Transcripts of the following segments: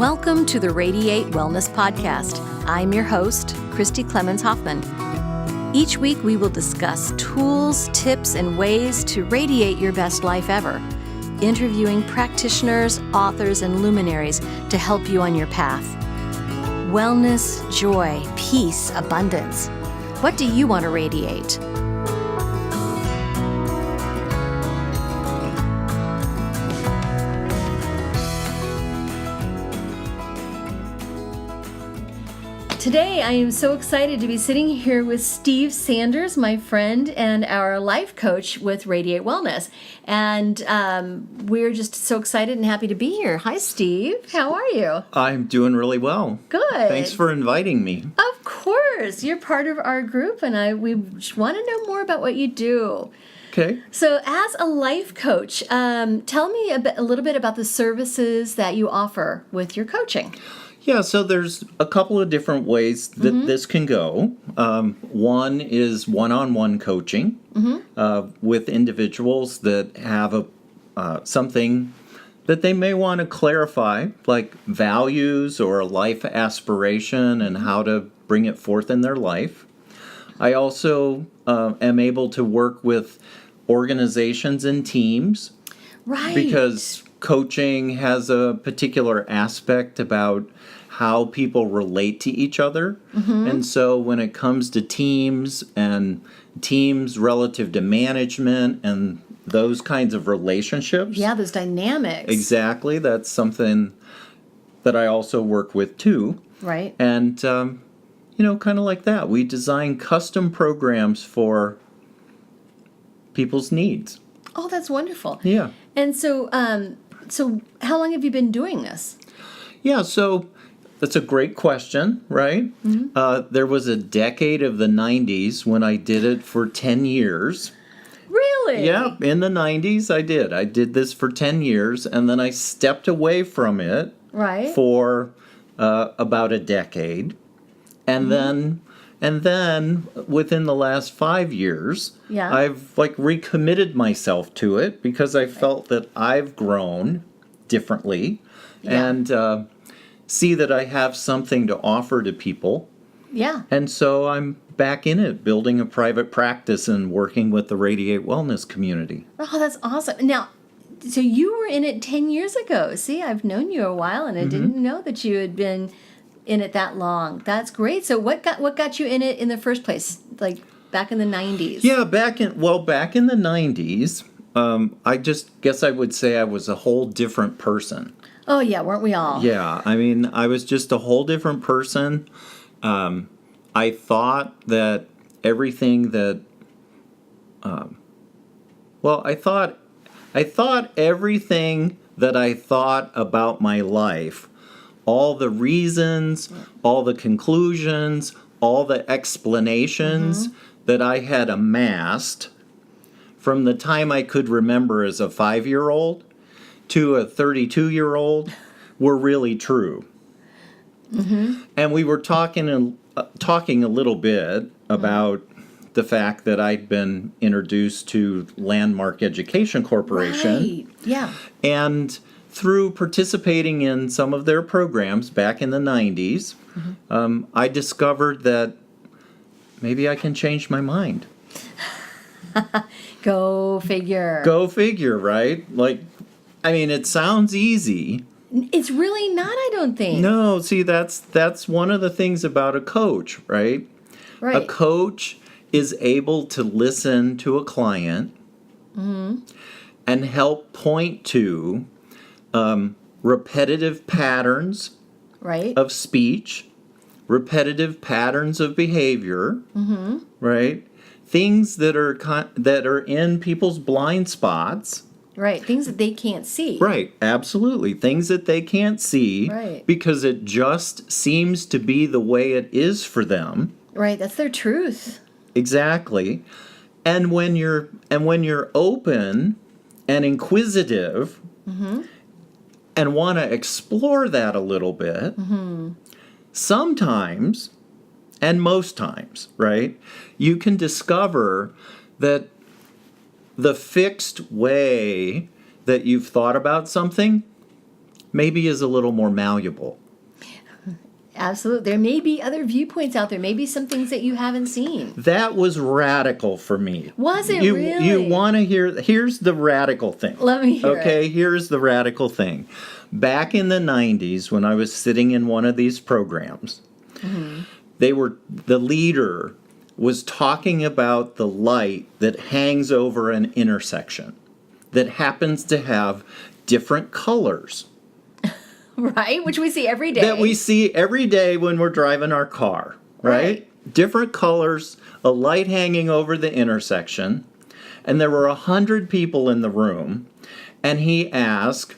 Welcome to the Radiate Wellness Podcast. I'm your host, Christy Clemens Hoffman. Each week we will discuss tools, tips, and ways to radiate your best life ever, interviewing practitioners, authors, and luminaries to help you on your path. Wellness, joy, peace, abundance. What do you want to radiate? Today, I am so excited to be sitting here with Steve Sanders, my friend and our life coach with Radiate Wellness. And we're just so excited and happy to be here. Hi, Steve. How are you? I'm doing really well. Good. Thanks for inviting me. Of course. You're part of our group, and we want to know more about what you do. Okay. So as a life coach, tell me a little bit about the services that you offer with your coaching. Yeah, so there's a couple of different ways that this can go. One is one-on-one coaching with individuals that have something that they may want to clarify, like values or a life aspiration and how to bring it forth in their life. I also am able to work with organizations and teams. Right. Because coaching has a particular aspect about how people relate to each other. And so when it comes to teams and teams relative to management and those kinds of relationships. Yeah, those dynamics. Exactly. That's something that I also work with too. Right. And, kind of like that. We design custom programs for people's needs. Oh, that's wonderful. Yeah. And so how long have you been doing this? Yeah, so that's a great question, right? There was a decade of the 90s when I did it for 10 years. Really? Yeah, in the 90s I did. I did this for 10 years, and then I stepped away from it for about a decade. And then within the last 5 years, I've recommitted myself to it because I felt that I've grown differently and see that I have something to offer to people. Yeah. And so I'm back in it, building a private practice and working with the Radiate Wellness community. Oh, that's awesome. Now, so you were in it 10 years ago. See, I've known you a while, and I didn't know that you had been in it that long. That's great. So what got you in it in the first place, like back in the 90s? Yeah, back in the 90s, I just guess I would say I was a whole different person. Oh, yeah, weren't we all? Yeah, I mean, I was just a whole different person. I thought that everything that, I thought everything that I thought about my life, all the reasons, all the conclusions, all the explanations that I had amassed from the time I could remember as a 5-year-old to a 32-year-old were really true. And we were talking a little bit about the fact that I'd been introduced to Landmark Education Corporation. Right. Yeah. And through participating in some of their programs back in the 90s, I discovered that maybe I can change my mind. Go figure. Go figure, right? It sounds easy. It's really not, I don't think. No, see, that's one of the things about a coach, right? Right. A coach is able to listen to a client and help point to repetitive patterns of speech, repetitive patterns of behavior, right? Things that are in people's blind spots. Right, things that they can't see. Right, absolutely. Things that they can't see because it just seems to be the way it is for them. Right, that's their truth. Exactly. And when you're open and inquisitive and want to explore that a little bit, sometimes, and most times, right, you can discover that the fixed way that you've thought about something maybe is a little more malleable. Absolutely. There may be other viewpoints out there, maybe some things that you haven't seen. That was radical for me. Was it really? You want to here's the radical thing. Let me hear it. Okay, here's the radical thing. Back in the 90s, when I was sitting in one of these programs, the leader was talking about the light that hangs over an intersection that happens to have different colors. Right, which we see every day. That we see every day when we're driving our car, right? Different colors, a light hanging over the intersection. And there were 100 people in the room. And he asked,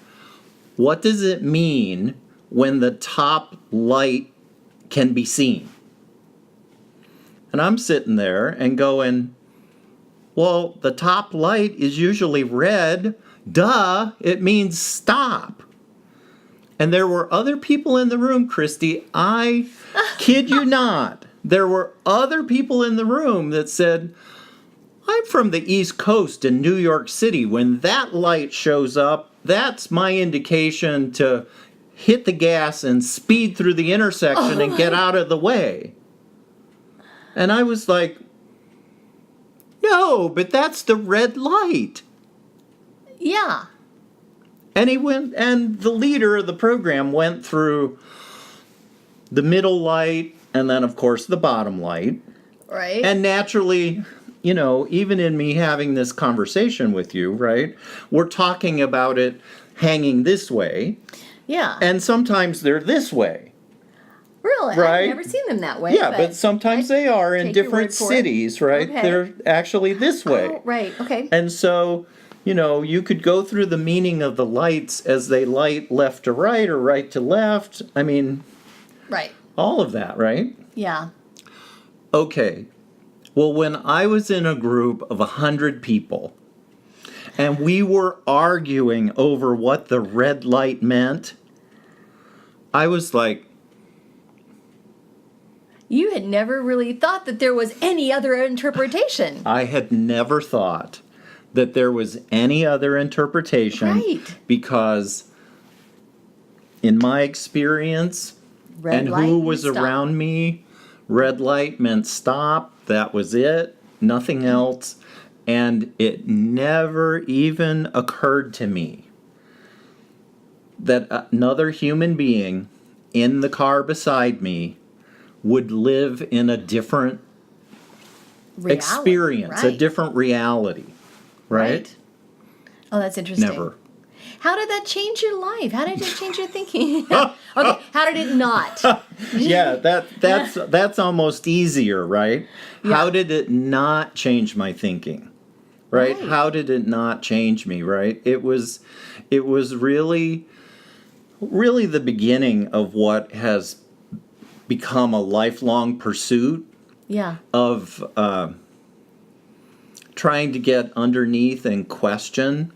what does it mean when the top light can be seen? And I'm sitting there and going, well, the top light is usually red. Duh, it means stop. And there were other people in the room, Christy. I kid you not. There were other people in the room that said, I'm from the East Coast in New York City. When that light shows up, that's my indication to hit the gas and speed through the intersection and get out of the way. And I was like, no, but that's the red light. Yeah. And the leader of the program went through the middle light and then, of course, the bottom light. Right. And naturally, even in me having this conversation with you, right, we're talking about it hanging this way. Yeah. And sometimes they're this way. Really? Right? I've never seen them that way. Yeah, but sometimes they are in different cities, right? Okay. They're actually this way. Oh, right. Okay. And so, you could go through the meaning of the lights as they light left to right or right to left. I mean, right. All of that, right? Yeah. Okay. Well, when I was in a group of 100 people and we were arguing over what the red light meant, I was like, you had never really thought that there was any other interpretation. I had never thought that there was any other interpretation. Right. Because in my experience Red and light who was stop. around me, red light meant stop. That was it. Nothing else. And it never even occurred to me that another human being in the car beside me would live in a different experience, right. a different reality. Right? Oh, that's interesting. Never. How did that change your life? How did it change your thinking? Okay, how did it not? Yeah, that's almost easier, right? Yeah. How did it not change my thinking? Right? How did it not change me, right? It was really the beginning of what has become a lifelong pursuit Yeah. of trying to get underneath and question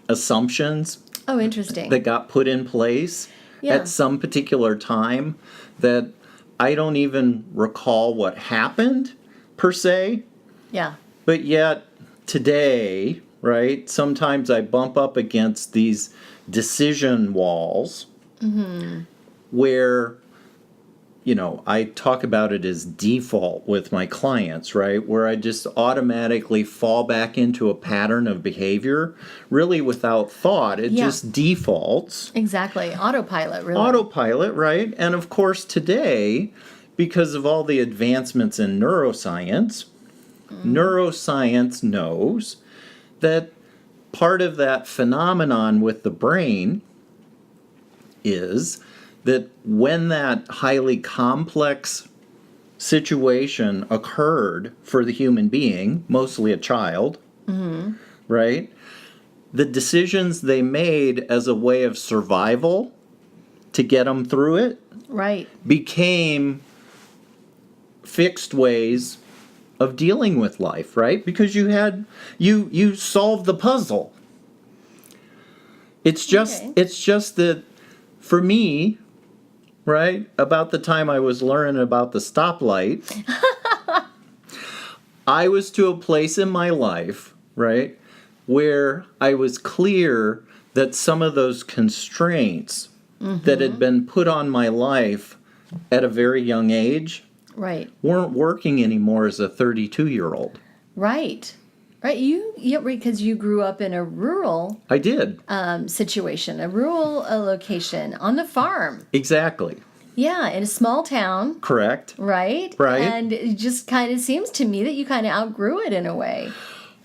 assumptions Oh, interesting. that got put in place at some particular time that I don't even recall what happened per se, Yeah. but yet today, right, sometimes I bump up against these decision walls where I talk about it as default with my clients, right? Where I just automatically fall back into a pattern of behavior, really without thought. It just defaults. Exactly. Autopilot, really. Autopilot, right? And of course, today, because of all the advancements in neuroscience, neuroscience knows that part of that phenomenon with the brain is that when that highly complex situation occurred for the human being, mostly a child, right? The decisions they made as a way of survival to get them through it Right. became fixed ways of dealing with life, right? Because you solved the puzzle. It's just that for me, right, about the time I was learning about the stoplight, I was to a place in my life, right, where I was clear that some of those constraints that had been put on my life at a very young age Right. weren't working anymore as a 32-year-old. Right. Right. Because you grew up in a rural I did. situation, a rural location on the farm. Exactly. Yeah, in a small town. Correct. Right? Right. And it just kind of seems to me that you kind of outgrew it in a way.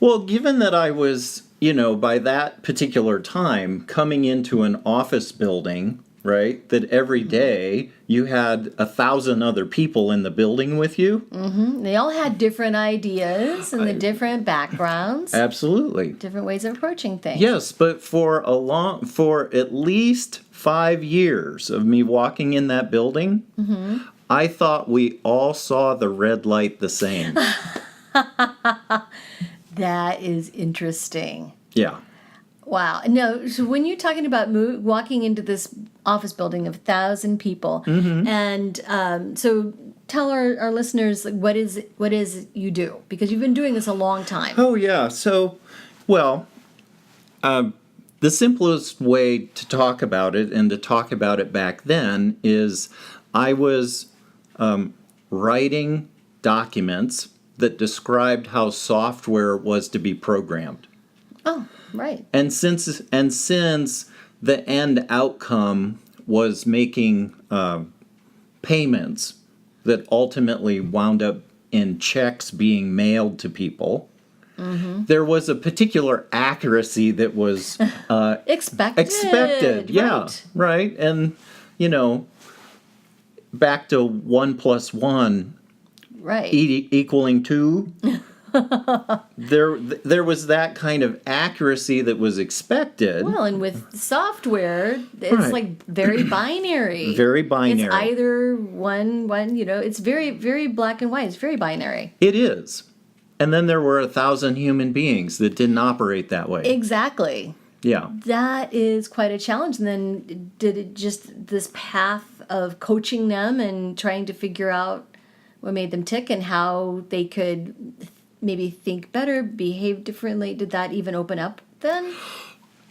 Well, given that I was, by that particular time coming into an office building, right, that every day you had 1,000 other people in the building with you. Mm-hmm. They all had different ideas and the different backgrounds, Absolutely. different ways of approaching things. Yes, but for at least 5 years of me walking in that building, I thought we all saw the red light the same. That is interesting. Yeah. Wow. No, so when you're talking about walking into this office building of 1,000 people, and so tell our listeners what is you do, because you've been doing this a long time. Oh, yeah. So, well, the simplest way to talk about it and to talk about it back then is I was writing documents that described how software was to be programmed. Oh, right. And since the end outcome was making payments that ultimately wound up in checks being mailed to people, there was a particular accuracy that was expected. Yeah, right. And back to 1 + 1 right equaling 2. There was that kind of accuracy that was expected. Well, and with software, it's Right. like very binary. Very binary. It's either one, it's very, very black and white. It's very binary. It is. And then there were 1,000 human beings that didn't operate that way. Exactly. Yeah. That is quite a challenge. And then did it just this path of coaching them and trying to figure out what made them tick and how they could maybe think better, behave differently, did that even open up then?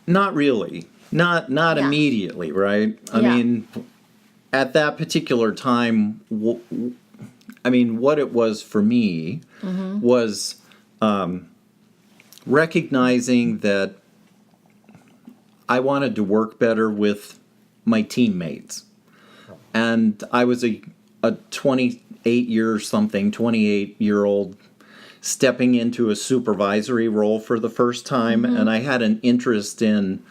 Not really. Not Yeah. immediately, right? I Yeah. mean, at that particular time, what it was for me was recognizing that I wanted to work better with my teammates. And I was a 28-year-old stepping into a supervisory role for the first time, and I had an interest in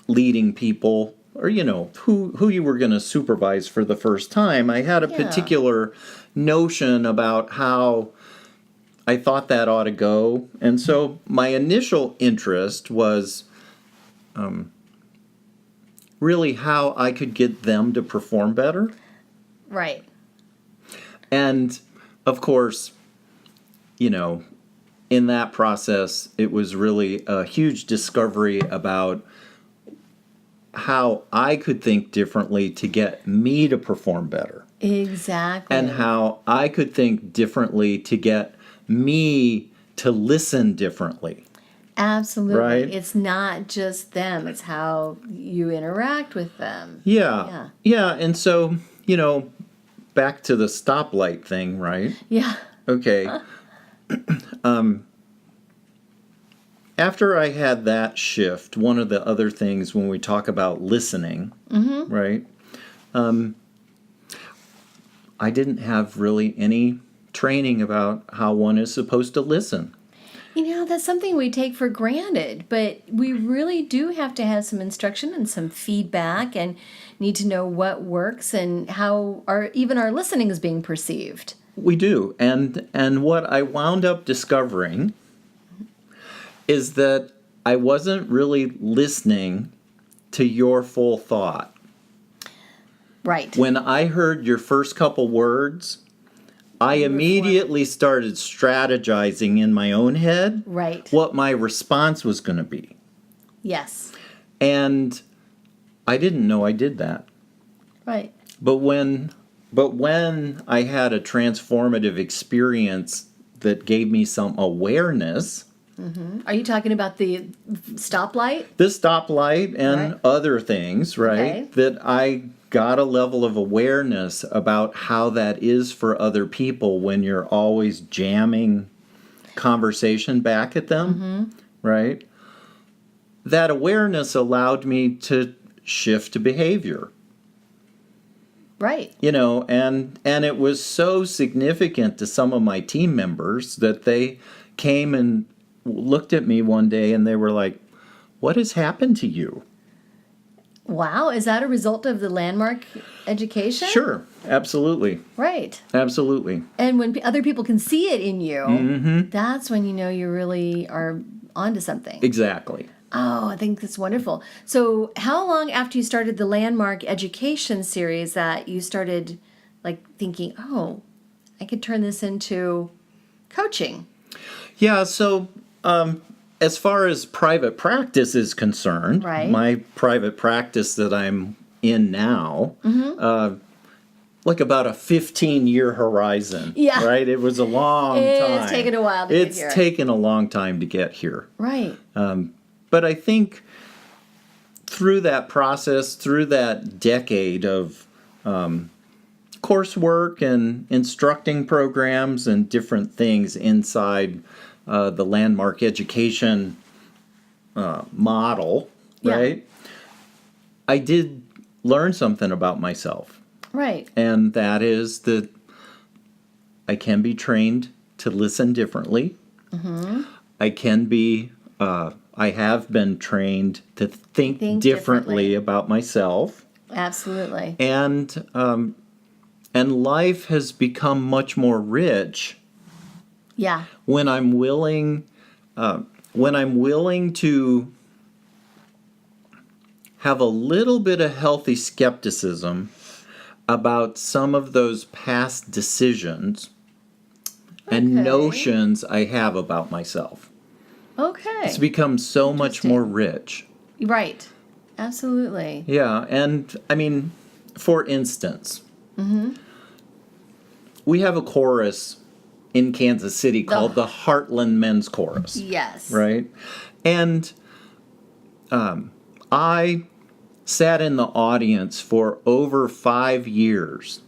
leading people, or who you were going to supervise for the first time. I had a particular notion about how I thought that ought to go, and so my initial interest was really how I could get them to perform better. Right. And of course, in that process, it was really a huge discovery about how I could think differently to get me to perform better. Exactly. And how I could think differently to get me to listen differently. Absolutely. Right? It's not just them, it's how you interact with them. Yeah. And so, back to the stoplight thing, right? Yeah. Okay. After I had that shift, one of the other things when we talk about listening, right? I didn't have really any training about how one is supposed to listen. That's something we take for granted, but we really do have to have some instruction and some feedback and need to know what works and how our listening is being perceived. We do. And what I wound up discovering is that I wasn't really listening to your full thought. Right. When I heard your first couple words, I immediately started strategizing in my own head what my response was going to be. Yes. And I didn't know I did that. Right. But when I had a transformative experience that gave me some awareness Are you talking about the stoplight? The stoplight and Right. other things, right? Okay. That I got a level of awareness about how that is for other people when you're always jamming conversation back at them, right? That awareness allowed me to shift to behavior. Right. And it was so significant to some of my team members that they came and looked at me one day and they were like, "What has happened to you?" Wow. Is that a result of the landmark education? Sure, absolutely. Right. Absolutely. And when other people can see it in you, that's when you know you really are onto something. Exactly. Oh, I think that's wonderful. So how long after you started the landmark education series that you started like thinking, oh, I could turn this into coaching? Yeah, so as far as private practice is concerned, Right. my private practice that I'm in now, like about a 15-year horizon, Yeah. right? It was a long time. It's taken a while to get here. It's taken a long time to get here. Right. But I think through that process, through that decade of coursework and instructing programs and different things inside the landmark education model, Yeah. right? I did learn something about myself. Right. And that is that I can be trained to listen differently. I can be, I have been trained to think Think differently differently. about myself. Absolutely. And life has become much more rich Yeah. when I'm willing to have a little bit of healthy skepticism about some of those past decisions and Okay. notions I have about myself. Okay. It's become so much more rich. Right. Absolutely. Yeah, and I mean, for instance, we have a chorus in Kansas City called the Heartland Men's Chorus. Yes. Right? And I sat in the audience for over 5 years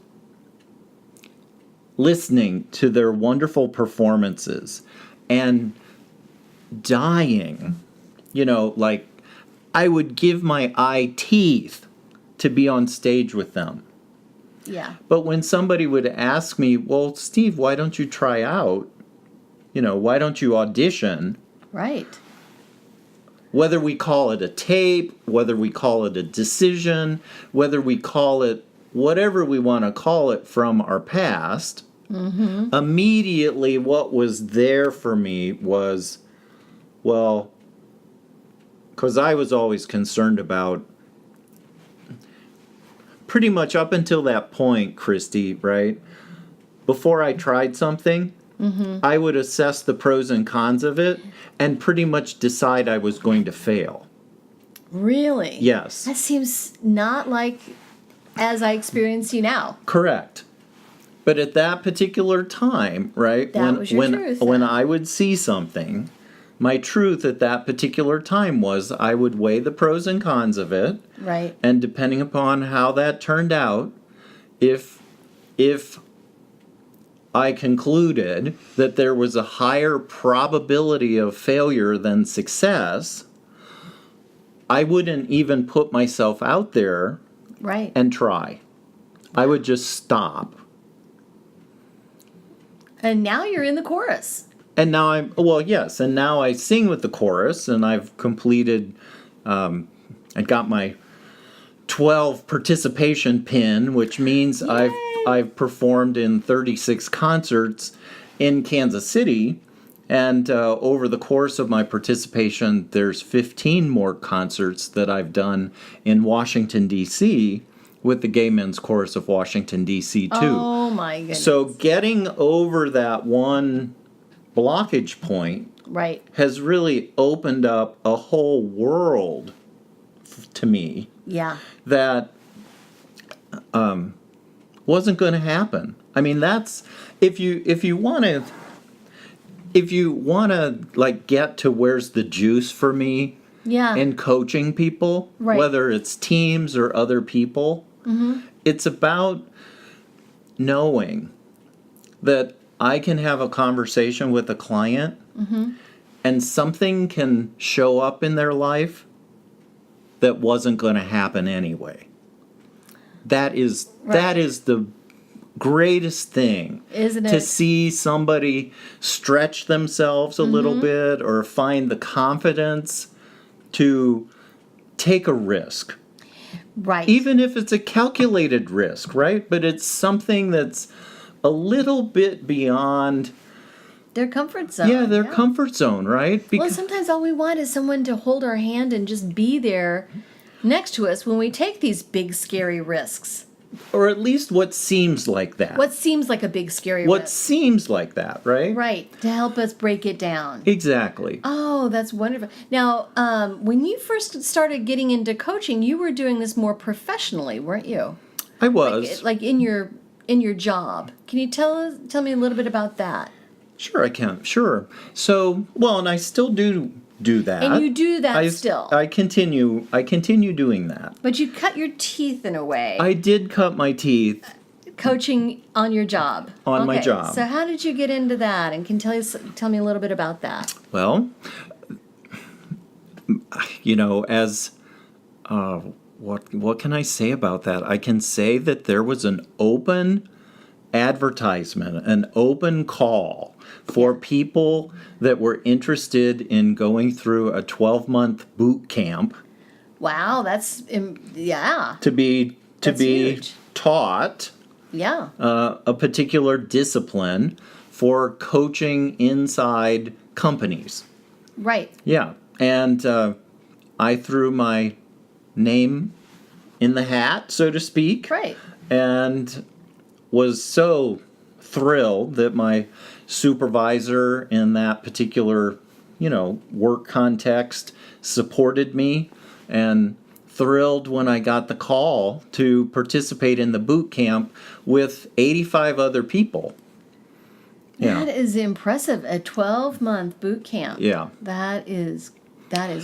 listening to their wonderful performances and dying. Like I would give my eye teeth to be on stage with them. Yeah. But when somebody would ask me, "Well, Steve, why don't you try out? Why don't you audition?" Right. Whether we call it a tape, whether we call it a decision, whether we call it whatever we want to call it from our past, immediately what was there for me was, well, because I was always concerned about, pretty much up until that point, Christy, right? Before I tried something, I would assess the pros and cons of it and pretty much decide I was going to fail. Really? Yes. That seems not like as I experience you now. Correct. But at that particular time, right, That was your truth, when then. I would see something, my truth at that particular time was I would weigh the pros and cons of it, Right. and depending upon how that turned out, if I concluded that there was a higher probability of failure than success, I wouldn't even put myself out there Right. and try. I would just stop. And now you're in the chorus. And now and now I sing with the chorus, and I've completed, I got my 12 participation pin, which means I've performed in 36 concerts in Kansas City, and over the course of my participation, there's 15 more concerts that I've done in Washington, D.C., with the Gay Men's Chorus of Washington, D.C., too. Oh, my goodness. So getting over that one blockage point Right. has really opened up a whole world to me Yeah. that wasn't going to happen. I mean, that's if you want to if you want to like get to where's the juice for me Yeah. in coaching people, Right. whether it's teams or other people, it's about knowing that I can have a conversation with a client and something can show up in their life that wasn't going to happen anyway. That is the greatest thing, Isn't to it? see somebody stretch themselves a little bit or find the confidence to take a risk. Right. Even if it's a calculated risk, right? But it's something that's a little bit beyond their comfort zone. their comfort zone, right? Well, sometimes all we want is someone to hold our hand and just be there next to us when we take these big, scary risks. or at least what seems like that. What seems like a big, scary What risk. seems like that, right? Right, to help us break it down. Exactly. Oh, that's wonderful. Now, when you first started getting into coaching, you were doing this more professionally, weren't you? I was. Like in your job. Can you tell me a little bit about that? Sure, I can. Sure. So, well, and I still do that. And you do that still. I continue doing that. But you cut your teeth in a way. I did cut my teeth Coaching on your job. on my job. So how did you get into that? And can tell me a little bit about that? Well, as what can I say about that? I can say that there was an open advertisement, an open call for people that were interested in going through a 12-month boot camp. Wow, that's yeah. To be huge. taught Yeah. a particular discipline for coaching inside companies. Right. Yeah, and I threw my name in the hat, so to speak. Right. And was so thrilled that my supervisor in that particular, work context supported me, and thrilled when I got the call to participate in the boot camp with 85 other people. Yeah. That is impressive. A 12-month boot camp. Yeah. That is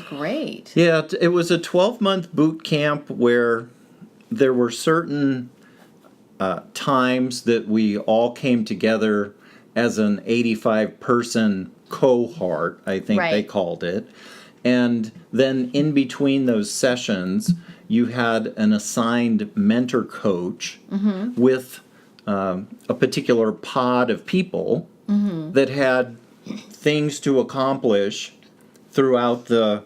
great. Yeah, it was a 12-month boot camp where there were certain times that we all came together as an 85-person cohort, I think they called it. And then in between those sessions, you had an assigned mentor coach with a particular pod of people that had things to accomplish throughout the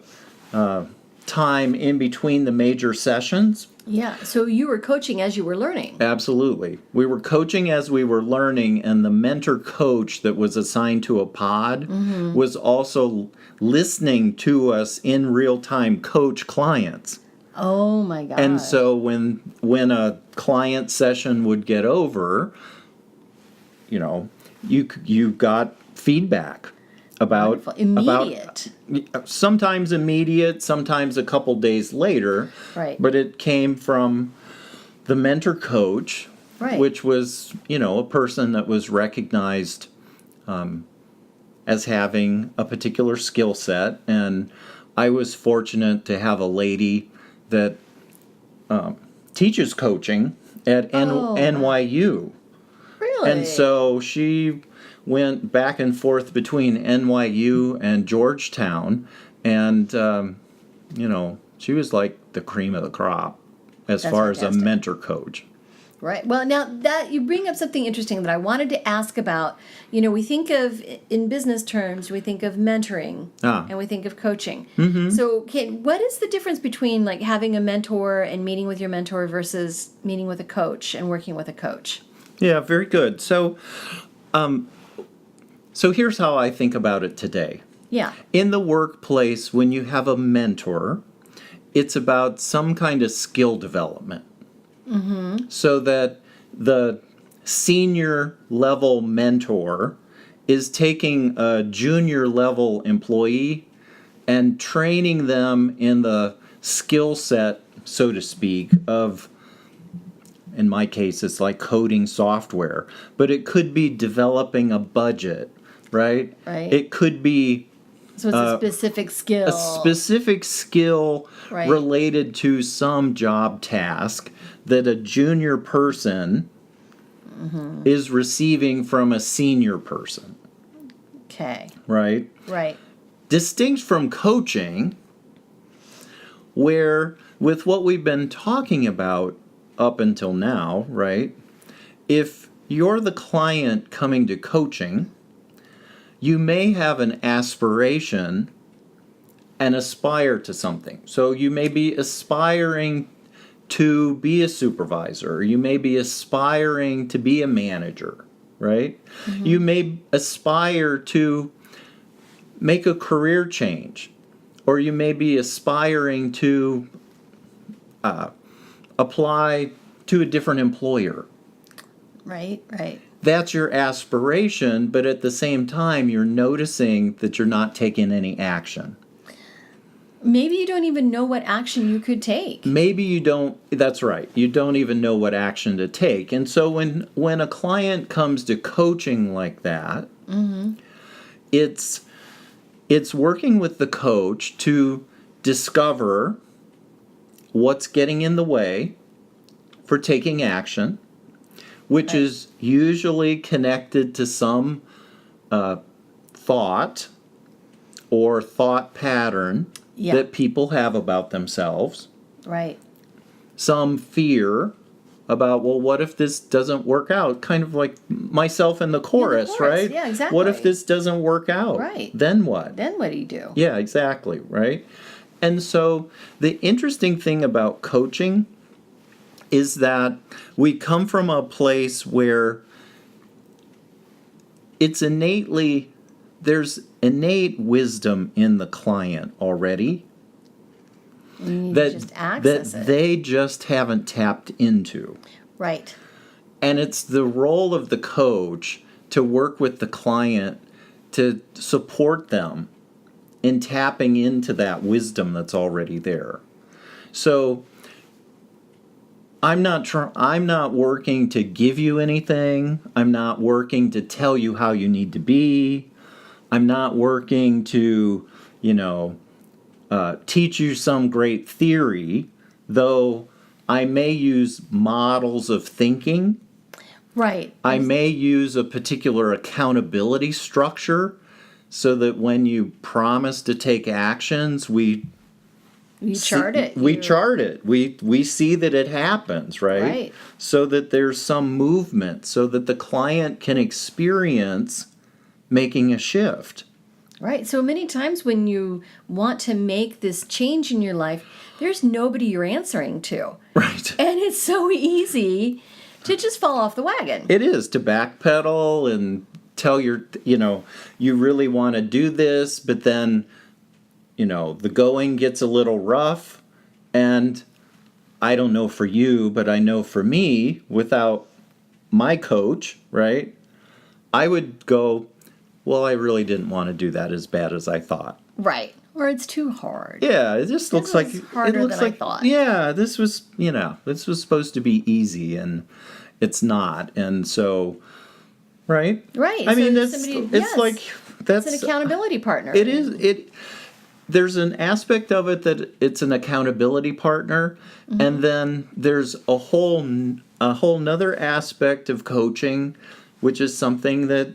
time in between the major sessions. Yeah. So you were coaching as you were learning. Absolutely. We were coaching as we were learning, and the mentor coach that was assigned to a pod was also listening to us in real time coach clients. Oh my God. And so when a client session would get over, you got feedback about immediate. Sometimes immediate, sometimes a couple days later. Right. But it came from the mentor coach, which was, a person that was recognized as having a particular skill set. And I was fortunate to have a lady that teaches coaching at NYU. Really? And so she went back and forth between NYU and Georgetown, and she was like the cream of the crop as That's far fantastic. as a mentor coach. Right. Well, now that you bring up something interesting that I wanted to ask about. We think of, in business terms, we think of mentoring and we think of coaching. So what is the difference between like having a mentor and meeting with your mentor versus meeting with a coach and working with a coach? Yeah, very good. So here's how I think about it today. Yeah. In the workplace, when you have a mentor, it's about some kind of skill development. So that the senior level mentor is taking a junior level employee and training them in the skill set, so to speak, of, in my case, it's like coding software, but it could be developing a budget, right? Right. It could be So it's a specific skill. a specific skill Right. related to some job task that a junior person is receiving from a senior person, Okay. right? Right. Distinct from coaching, where with what we've been talking about up until now, right? If you're the client coming to coaching, you may have an aspiration and aspire to something. So you may be aspiring to be a supervisor. You may be aspiring to be a manager, right? You may aspire to make a career change, or you may be aspiring to apply to a different employer. Right. Right. That's your aspiration, but at the same time, you're noticing that you're not taking any action. Maybe you don't even know what action you could take. Maybe you don't, that's right, you don't even know what action to take. And so when a client comes to coaching like that, it's working with the coach to discover what's getting in the way for taking action, which is usually connected to some thought or thought pattern that people have about themselves. Right. Some fear about, well, what if this doesn't work out? Kind of like myself in the chorus, right? Yeah, exactly. What if this doesn't work out? Right. Then what? Then what do you do? Yeah, exactly, right? And so the interesting thing about coaching is that we come from a place where there's innate wisdom in the client already You need to just access it. they just haven't tapped into. Right. And it's the role of the coach to work with the client to support them in tapping into that wisdom that's already there. So I'm not working to give you anything. I'm not working to tell you how you need to be. I'm not working to, teach you some great theory, though I may use models of thinking. Right. I may use a particular accountability structure so that when you promise to take actions, we chart it. We chart it. We see that it happens, right? Right. So that there's some movement, so that the client can experience making a shift. Right. So many times when you want to make this change in your life, there's nobody you're answering to. Right. And it's so easy to just fall off the wagon. It is to backpedal and tell you really want to do this, but then, the going gets a little rough. And I don't know for you, but I know for me, without my coach, right, I would go, well, I really didn't want to do that as bad as I thought. Right. Or it's too hard. Yeah, it just looks like harder than I thought. Yeah, this was supposed to be easy, and it's not. And so, right? Right. I so mean, that's an accountability partner. It is. There's an aspect of it that it's an accountability partner, and then there's a whole nother aspect of coaching, which is something that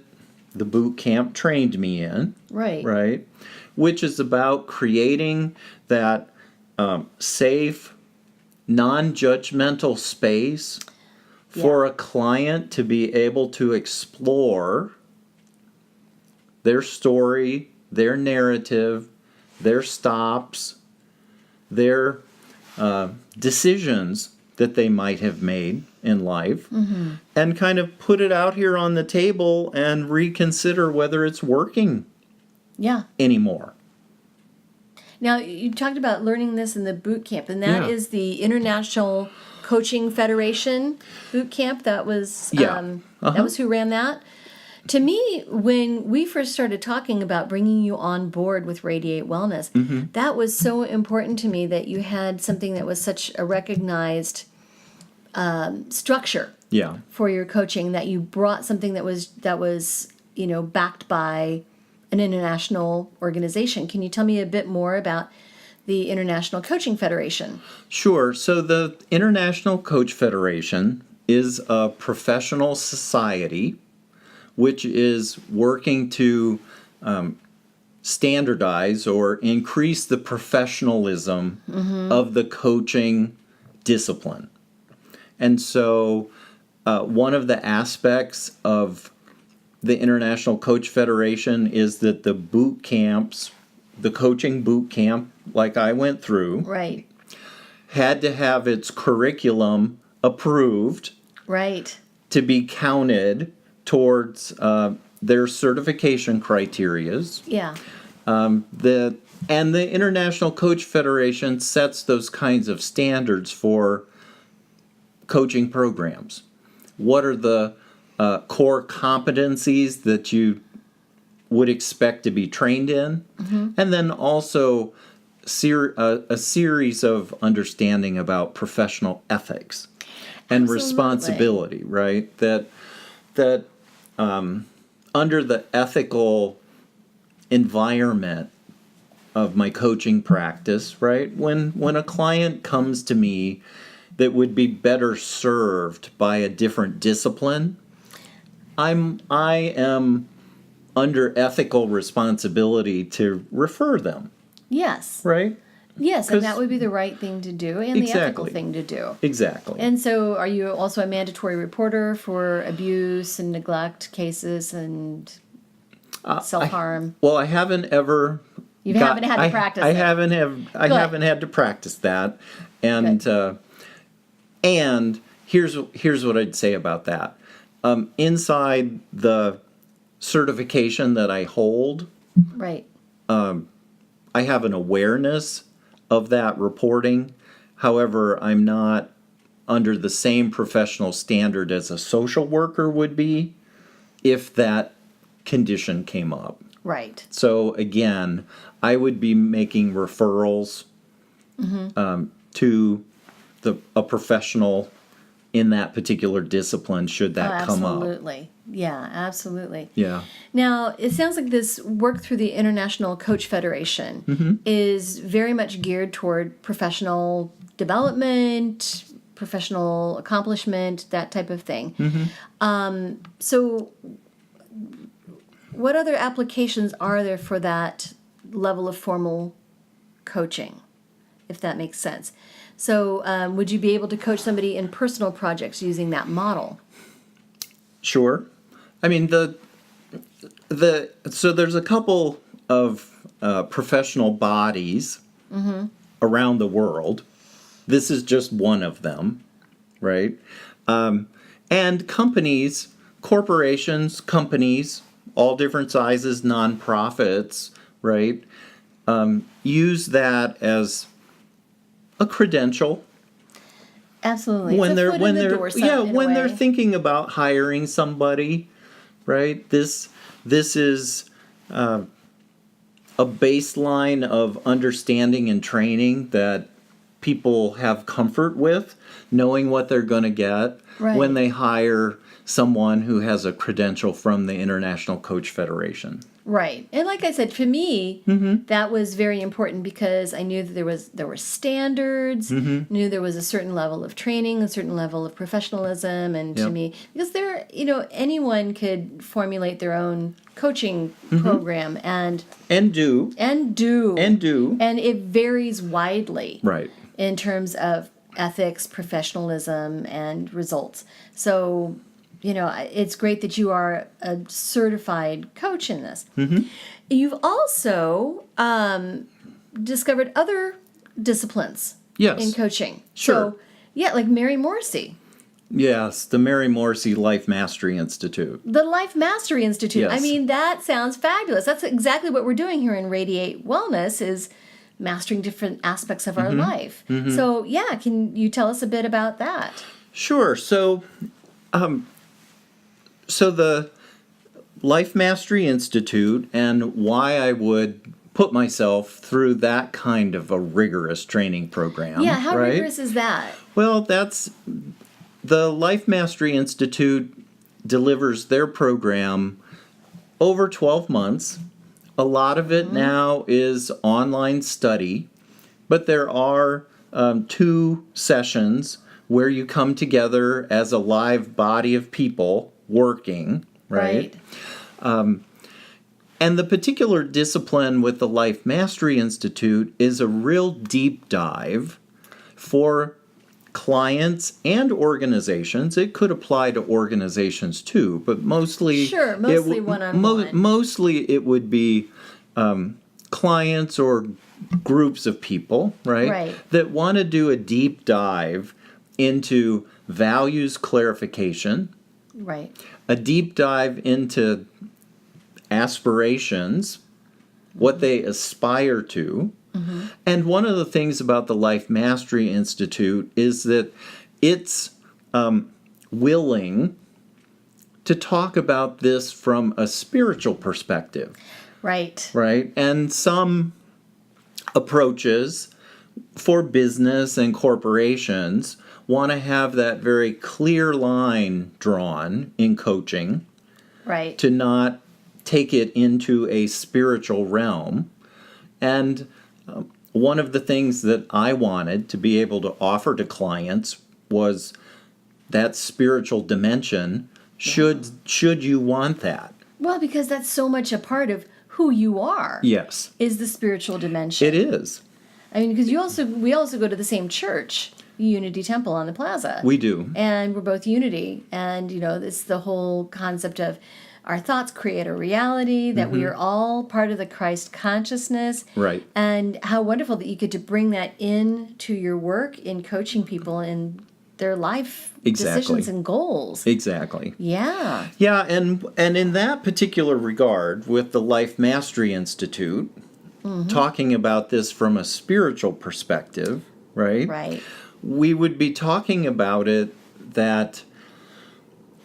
the boot camp trained me in. Right. Right. Which is about creating that safe, non-judgmental space for a client to be able to explore their story, their narrative, their stops, their decisions that they might have made in life, and kind of put it out here on the table and reconsider whether it's working anymore. Now, you talked about learning this in the boot camp, and that is the International Coaching Federation boot camp. That was that was who ran that. To me, when we first started talking about bringing you on board with Radiate Wellness, that was so important to me that you had something that was such a recognized structure for your coaching, that you brought something that was backed by an international organization. Can you tell me a bit more about the International Coaching Federation? Sure. So the International Coach Federation is a professional society which is working to standardize or increase the professionalism of the coaching discipline. And so one of the aspects of the International Coach Federation is that the boot camps, the coaching boot camp like I went through, Right. had to have its curriculum approved Right. to be counted towards their certification criterias. Yeah. The International Coach Federation sets those kinds of standards for coaching programs. What are the core competencies that you would expect to be trained in? And then also a series of understanding about professional ethics and Absolutely. responsibility, right? That under the ethical environment of my coaching practice, right? When a client comes to me that would be better served by a different discipline, I am under ethical responsibility to refer them, Yes. right? Yes, 'Cause- and that would be the right thing to do and the ethical Exactly. thing to do. Exactly. And so are you also a mandatory reporter for abuse and neglect cases and self-harm? Well, I haven't ever. You haven't had to practice I it. haven't Good. had to practice that, and here's what I'd say about that. Inside the certification that I hold, Right. I have an awareness of that reporting. However, I'm not under the same professional standard as a social worker would be if that condition came up. Right. So again, I would be making referrals to a professional in that particular discipline should that come up. Absolutely. Yeah, absolutely. Yeah. Now, it sounds like this work through the International Coach Federation is very much geared toward professional development, professional accomplishment, that type of thing. So what other applications are there for that level of formal coaching, if that makes sense? So would you be able to coach somebody in personal projects using that model? Sure. I mean, so there's a couple of professional bodies around the world. This is just one of them, right? And corporations, companies, all different sizes, nonprofits, right? Use that as a credential Absolutely. when It's a they're foot when in the they're door, when they're way. thinking about hiring somebody, right? This is a baseline of understanding and training that people have comfort with, knowing what they're going to get Right. when they hire someone who has a credential from the International Coach Federation. Right. And like I said, for me, that was very important because I knew that there were standards, knew there was a certain level of training, a certain level of professionalism, and to Yep. me, because anyone could formulate their own coaching program and do. and it varies widely Right. in terms of ethics, professionalism, and results. So, it's great that you are a certified coach in this. You've also discovered other disciplines Yes. in coaching. Sure. So, yeah, like Mary Morrissey, Yes, the Mary Morrissey Life Mastery Institute. the Life Mastery Institute. Yes. I mean, that sounds fabulous. That's exactly what we're doing here in Radiate Wellness is mastering different aspects of our life. So, yeah, can you tell us a bit about that? Sure. So the Life Mastery Institute and why I would put myself through that kind of a rigorous training program. Yeah, how right? rigorous is that? Well, the Life Mastery Institute delivers their program over 12 months. A lot of it now is online study, but there are 2 sessions where you come together as a live body of people working, right? And the particular discipline with the Life Mastery Institute is a real deep dive for clients and organizations. It could apply to organizations too, but mostly one-on-one. Mostly it would be clients or groups of people, right? That want to do a deep dive into values clarification, a deep dive into aspirations, what they aspire to. And one of the things about the Life Mastery Institute is that it's willing to talk about this from a spiritual perspective. Right? And some approaches for business and corporations want to have that very clear line drawn in coaching. To not take it into a spiritual realm. And one of the things that I wanted to be able to offer to clients was that spiritual dimension, should you want that. Well, because that's so much a part of who you are. Yes. Is the spiritual dimension. It is. I mean, because we also go to the same church, Unity Temple on the Plaza. We do. And we're both Unity. And, it's the whole concept of our thoughts create a reality, that we are all part of the Christ consciousness. Right. And how wonderful that you get to bring that into your work in coaching people in their life decisions and goals. Exactly. Yeah. Yeah, and in that particular regard, with the Life Mastery Institute, talking about this from a spiritual perspective, right? We would be talking about it that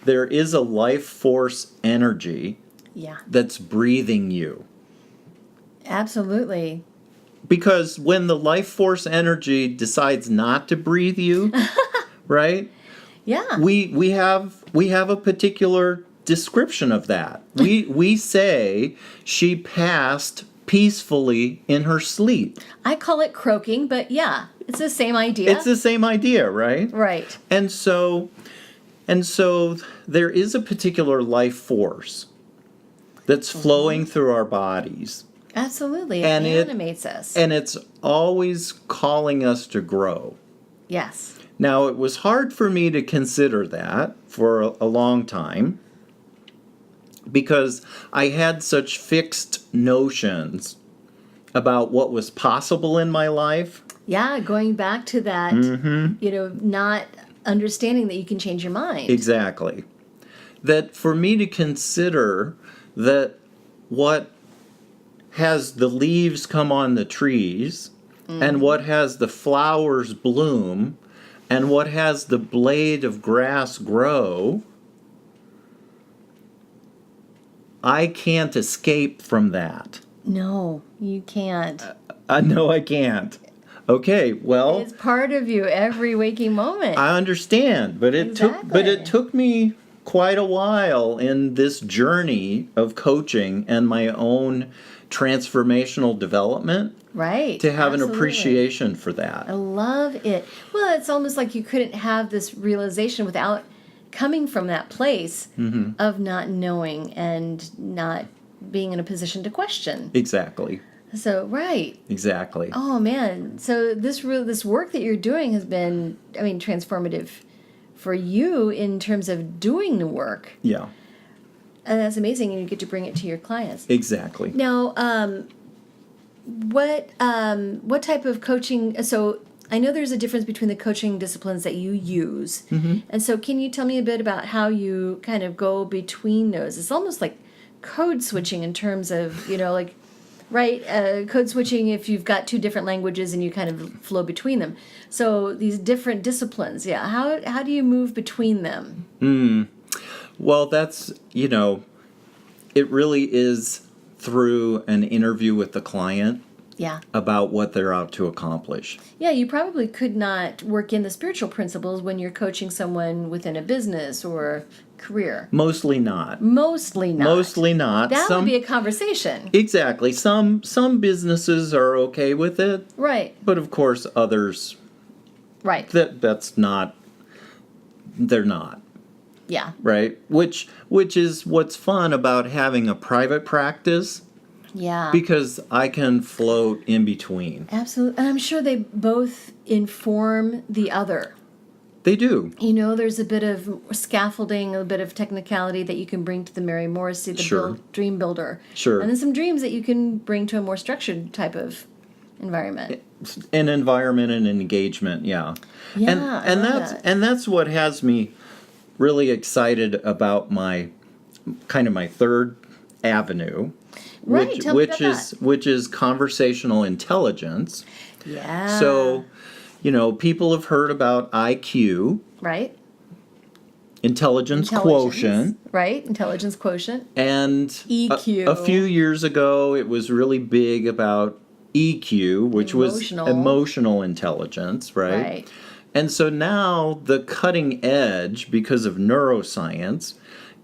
there is a life force energy that's breathing you. Absolutely. Because when the life force energy decides not to breathe you, right? Yeah. We have a particular description of that. We say she passed peacefully in her sleep. I call it croaking, but yeah, it's the same idea. It's the same idea, right? Right. And so there is a particular life force that's flowing through our bodies. Absolutely. It animates us. And it's always calling us to grow. Yes. Now, it was hard for me to consider that for a long time because I had such fixed notions about what was possible in my life. Yeah, going back to that, not understanding that you can change your mind. Exactly. That for me to consider that what has the leaves come on the trees and what has the flowers bloom and what has the blade of grass grow, I can't escape from that. No, you can't. No, I can't. Okay, well, it's part of you every waking moment. I understand, but it took me quite a while in this journey of coaching and my own transformational development. Right. To have an appreciation for that. I love it. Well, it's almost like you couldn't have this realization without coming from that place of not knowing and not being in a position to question. Exactly. So, right. Exactly. Oh, man. So this work that you're doing has been, transformative for you in terms of doing the work. Yeah. And that's amazing, and you get to bring it to your clients. Exactly. Now, what type of coaching? So I know there's a difference between the coaching disciplines that you use, and so can you tell me a bit about how you kind of go between those? It's almost like code switching in terms of code switching if you've got 2 different languages and you kind of flow between them. So these different disciplines, how do you move between them? Well, that's, it really is through an interview with the client about what they're out to accomplish. Yeah, you probably could not work in the spiritual principles when you're coaching someone within a business or career? Mostly not. Mostly not. Mostly not. That would be a conversation. Exactly. Some businesses are okay with it. Right. But of course others Right. that's not, they're not. Yeah. Right? Which is what's fun about having a private practice. Yeah. Because I can float in between. Absolutely. And I'm sure they both inform the other. They do. You know, there's a bit of scaffolding, a bit of technicality that you can bring to the Mary Morrissey, the dream builder. Sure. And then some dreams that you can bring to a more structured type of environment. An environment and engagement, yeah. Yeah, and that's what has me really excited about my third avenue. Right, tell me about that. Which is conversational intelligence. Yeah. So, people have heard about IQ. Right. Intelligence quotient. Right, intelligence quotient. And EQ. A few years ago, it was really big about EQ, which was emotional intelligence, right? Right. And so now the cutting edge, because of neuroscience,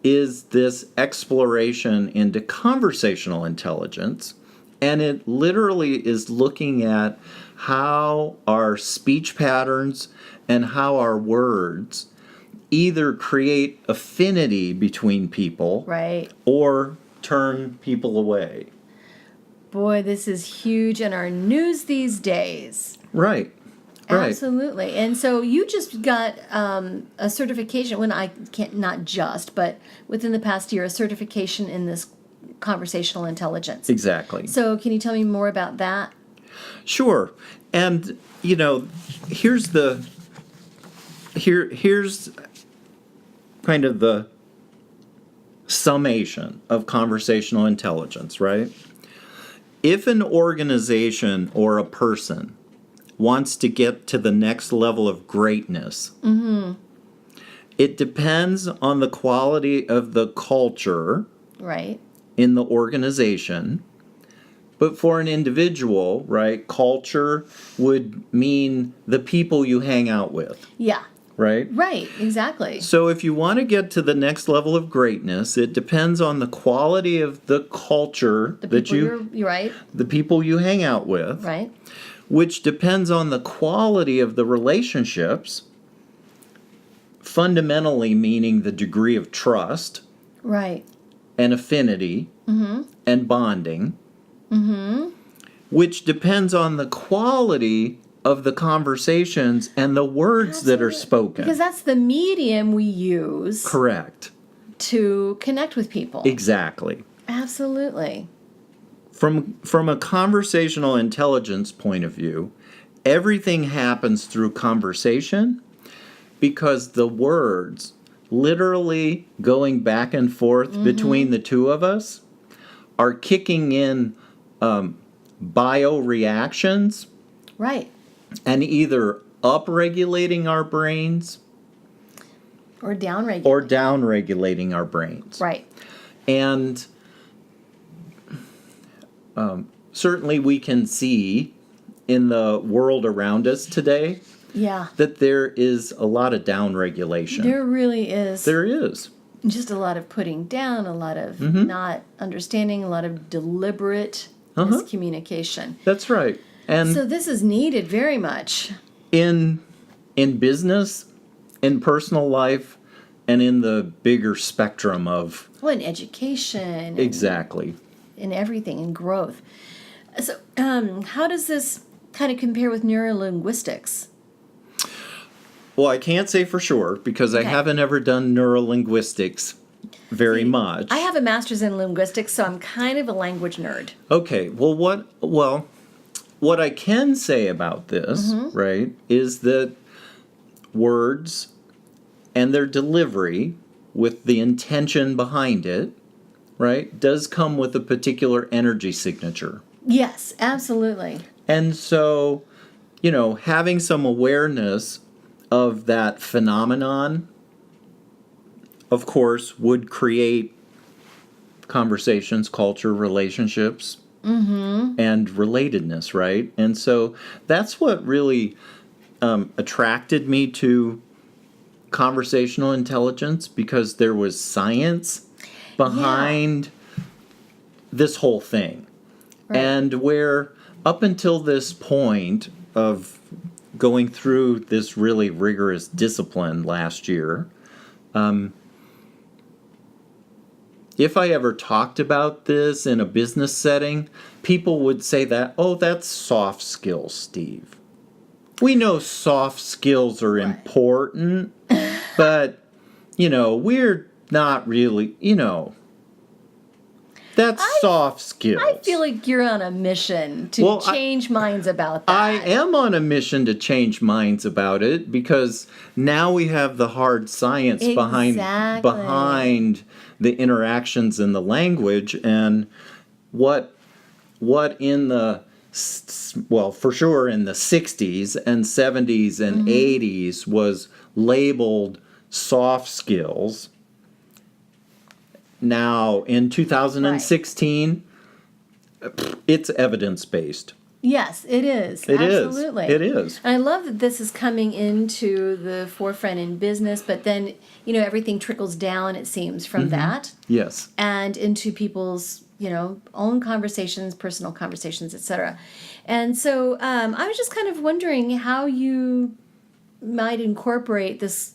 is this exploration into conversational intelligence. And it literally is looking at how our speech patterns and how our words either create affinity between people, right, or turn people away. Boy, this is huge in our news these days. Right. Right. Absolutely. And so you just got a certification, not just, but within the past year, a certification in this conversational intelligence. Exactly. So can you tell me more about that? Sure. And, here's kind of the summation of conversational intelligence, right? If an organization or a person wants to get to the next level of greatness, it depends on the quality of the culture, right, in the organization. But for an individual, right, culture would mean the people you hang out with. Yeah. Right? Right, exactly. So if you want to get to the next level of greatness, it depends on the quality of the culture You're right. the people you hang out with. Right. Which depends on the quality of the relationships, fundamentally meaning the degree of trust. Right. And affinity. And bonding. Which depends on the quality of the conversations and the words that are spoken. Because that's the medium we use. Correct. To connect with people. Exactly. Absolutely. From a conversational intelligence point of view, everything happens through conversation because the words literally going back and forth between the two of us are kicking in bioreactions. Right. And either upregulating our brains or downregulating our brains. Right. And certainly we can see in the world around us today that there is a lot of downregulation. There really is. There is. Just a lot of putting down, a lot of not understanding, a lot of deliberate miscommunication. That's right. And so this is needed very much. In business, in personal life, and in the bigger spectrum of... Well, in education. Exactly. In everything, in growth. So how does this kind of compare with neurolinguistics? Well, I can't say for sure because I haven't ever done neurolinguistics very much. I have a master's in linguistics, so I'm kind of a language nerd. Okay. What I can say about this, right, is that words and their delivery with the intention behind it, right, does come with a particular energy signature. Yes, absolutely. And so, having some awareness of that phenomenon, of course, would create conversations, culture, relationships, and relatedness, right? And so that's what really attracted me to conversational intelligence because there was science behind this whole thing. Right. And where up until this point of going through this really rigorous discipline last year, if I ever talked about this in a business setting, people would say that, oh, that's soft skills, Steve. We know soft skills are important, but, we're not really, that's soft skills. I feel like you're on a mission to change minds about that. I am on a mission to change minds about it because now we have the hard science behind the interactions in the language, and what in the, well, for sure in the 60s and 70s and 80s was labeled soft skills. Now, in 2016, it's evidence-based. Yes, it is. Absolutely. It is. And I love that this is coming into the forefront in business, but then, everything trickles down, it seems, from that. Yes. And into people's, own conversations, personal conversations, etc. And so I was just kind of wondering how you might incorporate this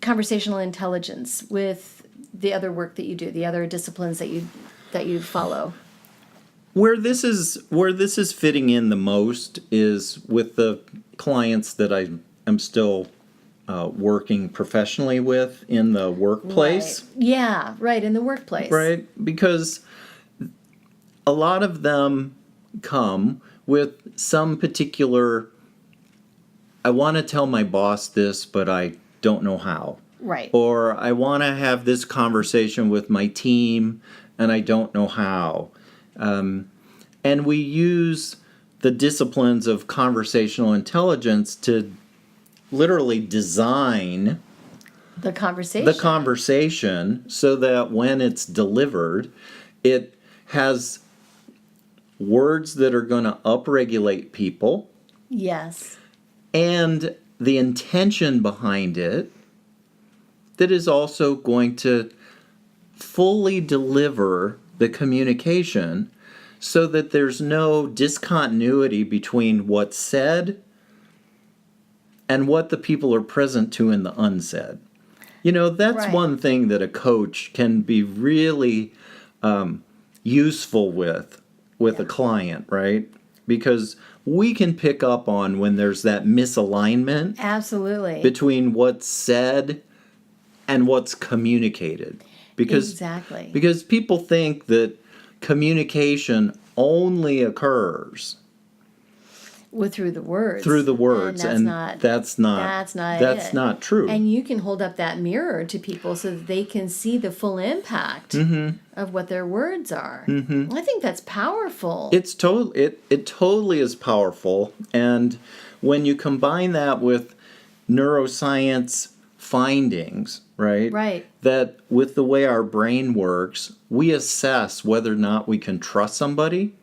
conversational intelligence with the other work that you do, the other disciplines that you follow. Where this is fitting in the most is with the clients that I am still working professionally with in the workplace. Right. Yeah, right, in the workplace. Right, because a lot of them come with some particular, I want to tell my boss this, but I don't know how. Right. Or I want to have this conversation with my team, and I don't know how. And we use the disciplines of conversational intelligence to literally design the conversation so that when it's delivered, it has words that are going to upregulate people. Yes. And the intention behind it that is also going to fully deliver the communication so that there's no discontinuity between what's said and what the people are present to in the unsaid. That's one thing that a coach can be really useful with a client, right? Because we can pick up on when there's that misalignment. Absolutely. Between what's said and what's communicated. Because people think that communication only occurs through the words. And that's not true. And you can hold up that mirror to people so that they can see the full impact of what their words are. I think that's powerful. It totally is powerful. And when you combine that with neuroscience findings, right? That with the way our brain works, we assess whether or not we can trust somebody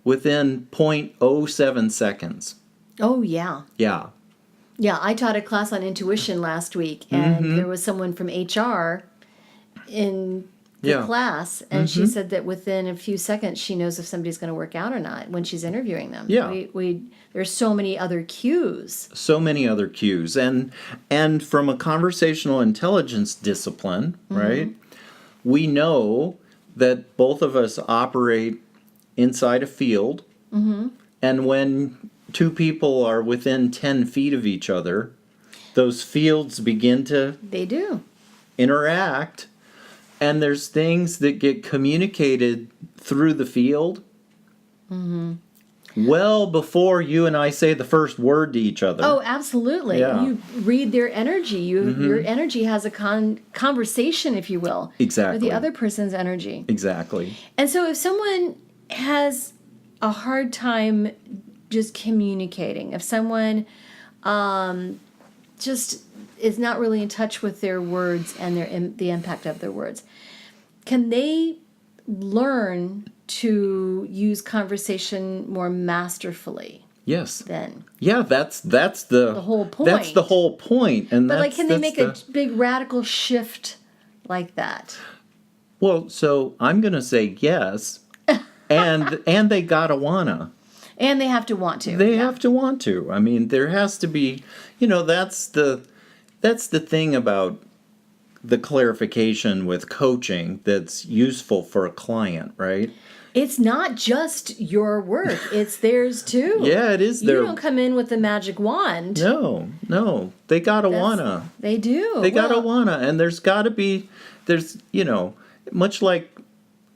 within 0.07 seconds. Oh, yeah. Yeah. Yeah, I taught a class on intuition last week, and there was someone from HR in the class, and she said that within a few seconds she knows if somebody's going to work out or not when she's interviewing them. Yeah. There's so many other cues. And from a conversational intelligence discipline, right? We know that both of us operate inside a field, and when two people are within 10 feet of each other, those fields begin to interact, and there's things that get communicated through the field well before you and I say the first word to each other. Oh, absolutely. Yeah. You read their energy. Your energy has a conversation, if you will. Exactly. With the other person's energy. Exactly. And so if someone has a hard time just communicating, if someone just is not really in touch with their words and the impact of their words, can they learn to use conversation more masterfully? Yes. then. Yeah, that's the whole point. That's the whole point. And But that's, can they that's make a big radical shift like that? Well, so I'm going to say yes. and they got to wanna. And they have to want to. They have to want to. I mean, there has to be, that's the thing about the clarification with coaching that's useful for a client, right? It's not just your work, it's theirs too. Yeah, it is You don't come in with the magic wand. No. They got to wanna. They do. They got to wanna. And there's got to be, much like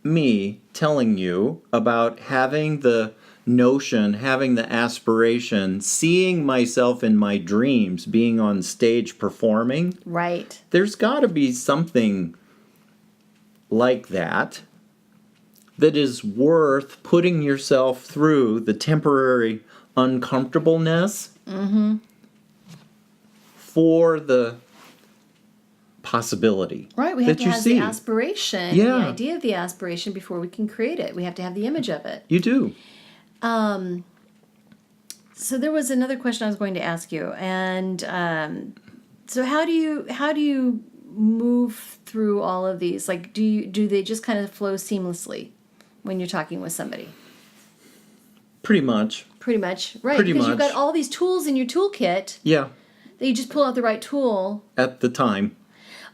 me telling you about having the notion, having the aspiration, seeing myself in my dreams, being on stage performing. Right. There's got to be something like that is worth putting yourself through the temporary uncomfortableness for the possibility. Right, we have that to you have see. the aspiration, the idea of the aspiration before we can create it. We have to have the image of it. You do. So there was another question I was going to ask you, and so how do you move through all of these? Like, do they just kind of flow seamlessly when you're talking with somebody? Pretty much. Pretty much, right? Pretty because much. You've got all these tools in your toolkit. Yeah. That you just pull out the right tool At the time.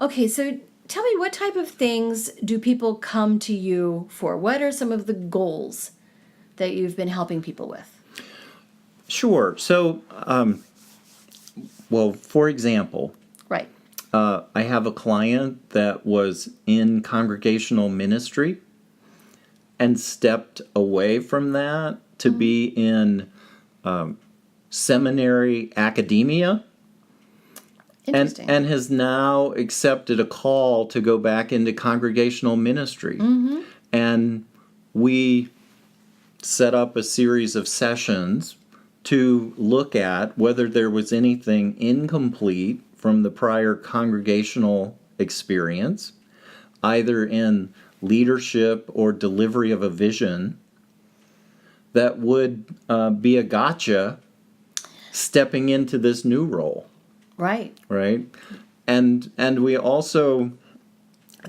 Okay, so tell me, what type of things do people come to you for? What are some of the goals that you've been helping people with? Sure. So, for example, Right. I have a client that was in congregational ministry and stepped away from that to be in seminary academia. Interesting. And has now accepted a call to go back into congregational ministry. And we set up a series of sessions to look at whether there was anything incomplete from the prior congregational experience, either in leadership or delivery of a vision, that would be a gotcha stepping into this new role. Right. Right? And we also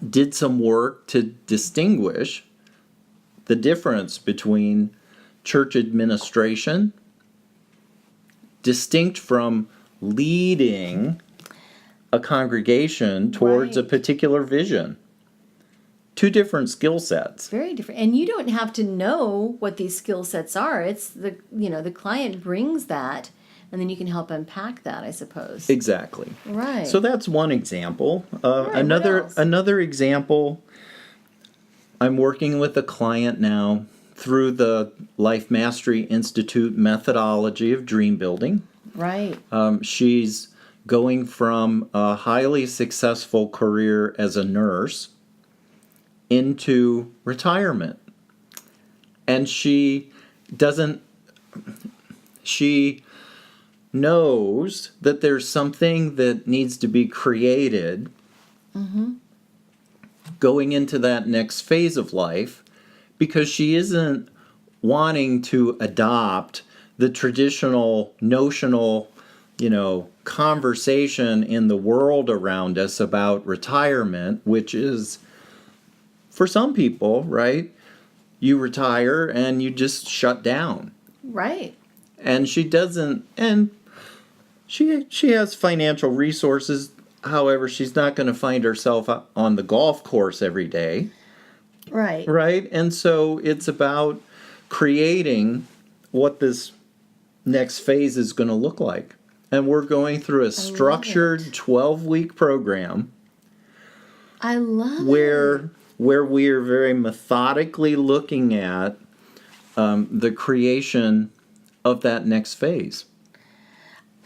did some work to distinguish the difference between church administration, distinct from leading a congregation towards a particular vision. Two different skill sets. Very different. And you don't have to know what these skill sets are. It's the client brings that, and then you can help unpack that, I suppose. Exactly. Right. So that's one example. Right, what else? Another example, I'm working with a client now through the Life Mastery Institute methodology of dream building. Right. She's going from a highly successful career as a nurse into retirement. And she knows that there's something that needs to be created going into that next phase of life, because she isn't wanting to adopt the traditional notional, conversation in the world around us about retirement, which is, for some people, right, you retire and you just shut down. Right. And she doesn't, and she has financial resources. However, she's not going to find herself on the golf course every day. Right. Right? And so it's about creating what this next phase is going to look like. And we're going through a structured 12-week program. I love where we are very methodically looking at the creation of that next phase.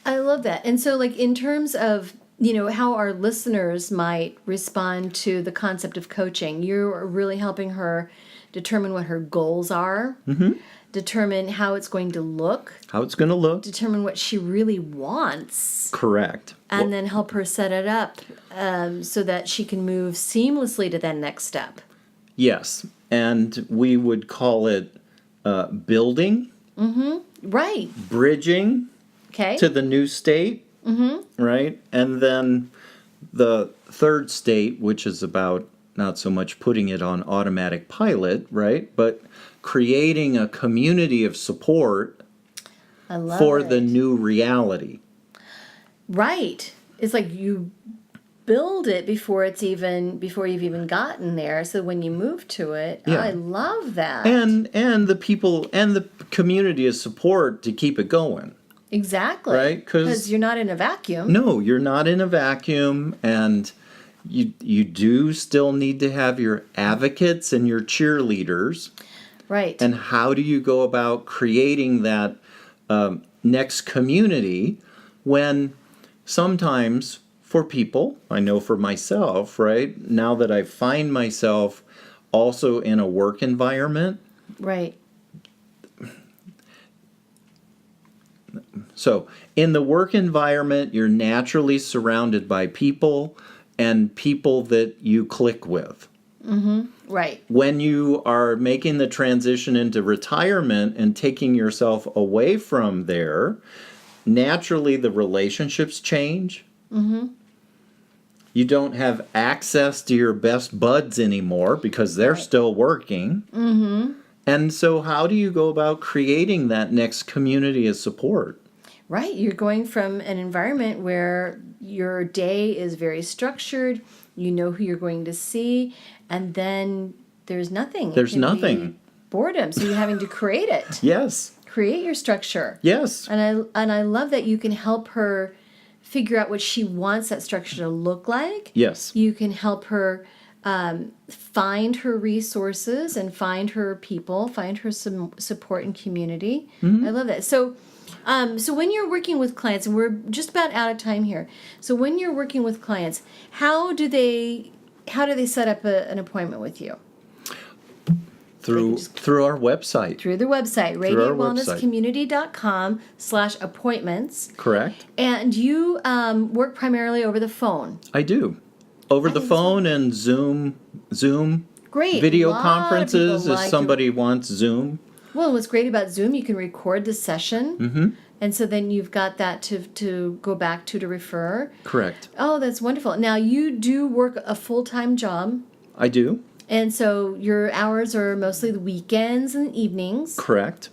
I love that. And so, like, in terms of, how our listeners might respond to the concept of coaching, you're really helping her determine what her goals are, determine how it's going to look, determine what she really wants. Correct. And then help her set it up so that she can move seamlessly to that next step. Yes. And we would call it building Right. bridging Okay. to the new state, right? And then the third state, which is about not so much putting it on automatic pilot, right? But creating a community of support I love for it. the new reality. Right. It's like you build it before you've even gotten there. So when you move to it, Yeah. I love that. And the people and the community of support to keep it going. Exactly. Right? 'Cause- Because you're not in a vacuum. No, you're not in a vacuum, and you do still need to have your advocates and your cheerleaders. Right. And how do you go about creating that next community when sometimes for people, I know for myself, right, now that I find myself also in a work environment. Right. So in the work environment, you're naturally surrounded by people and people that you click with. Right. When you are making the transition into retirement and taking yourself away from there, naturally the relationships change. You don't have access to your best buds anymore because they're still working. And so how do you go about creating that next community of support? Right. You're going from an environment where your day is very structured, you know who you're going to see, and then there's nothing. It There's can be nothing. boredom. So you're having to create it. Yes. Create your structure. Yes. And I love that you can help her figure out what she wants that structure to look like. Yes. You can help her find her resources and find her people, find her some support and community. I love that. So when you're working with clients, and we're just about out of time here. So when you're working with clients, how do they set up an appointment with you? Through our website. Through the website, Through our website. radiatewellnesscommunity.com/appointments. Correct. And you work primarily over the phone. I do. Over the think so. phone and Zoom Great. video A lot of conferences people if like somebody wants Zoom. Well, what's great about Zoom, you can record the session. And so then you've got that to go back to refer. Correct. Oh, that's wonderful. Now, you do work a full-time job. I do. And so your hours are mostly the weekends and evenings. Correct.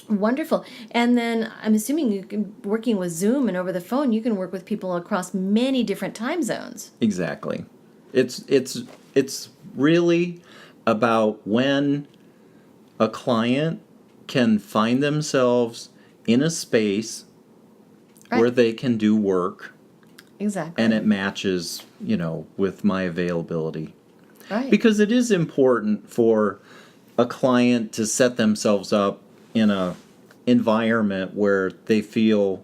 Wonderful. And then I'm assuming you can, working with Zoom and over the phone, you can work with people across many different time zones. Exactly. It's really about when a client can find themselves in a space where they can do work Exactly. and it matches, with my availability. Right. Because it is important for a client to set themselves up in a environment where they feel